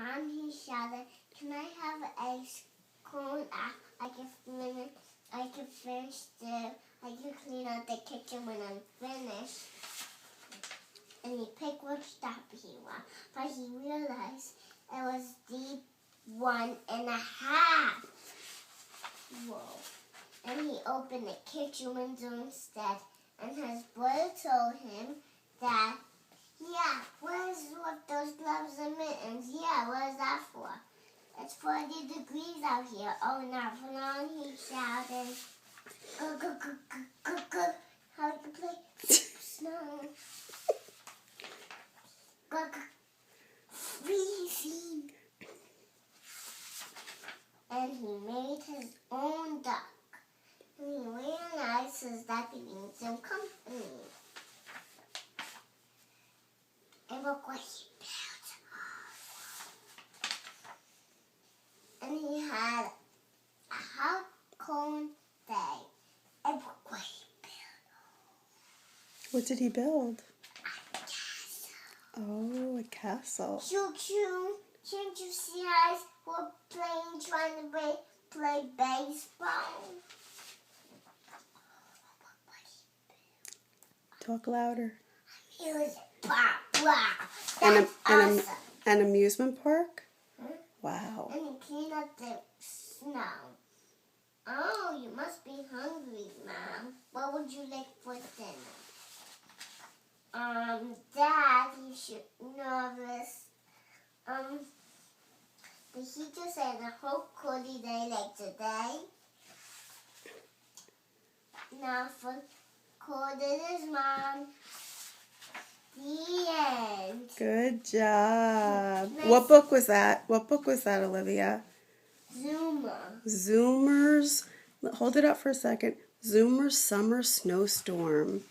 Mom, he shouted, "Can I have an ice cone? I can finish I can clean out the kitchen when I'm finished." And he picked which stop he wanted, but he realized it was the 1.5. Whoa. And he opened the kitchen window instead, and his brother told him that, "Yeah, where's with those gloves and mittens? Yeah, what is that for? It's 40 degrees out here." "Oh, not for long," he shouted. "Go, go, go, go, go, go. How to play snow. Go, go. Freezing." And he made his own duck. And he realizes that he needs some company. And look what he built. And he had a hot cone day. And look what he built. What did he build? A castle. Oh, a castle. Choo choo. Can't you see us? We're trying to play baseball. Talk louder. Music. Blah, blah. That's awesome. An amusement park? Huh? Wow. And he cleaned up the snow. "Oh, you must be hungry, Mom. What would you like for dinner?" Dad, you should know this. Did he just say a whole cozy day like today? Now for quarters, Mom. The end. Good job. Nice. What book was that? What book was that, Olivia? Zoomer. Zoomers. Hold it up for a second. Zoomers Summer Snowstorm.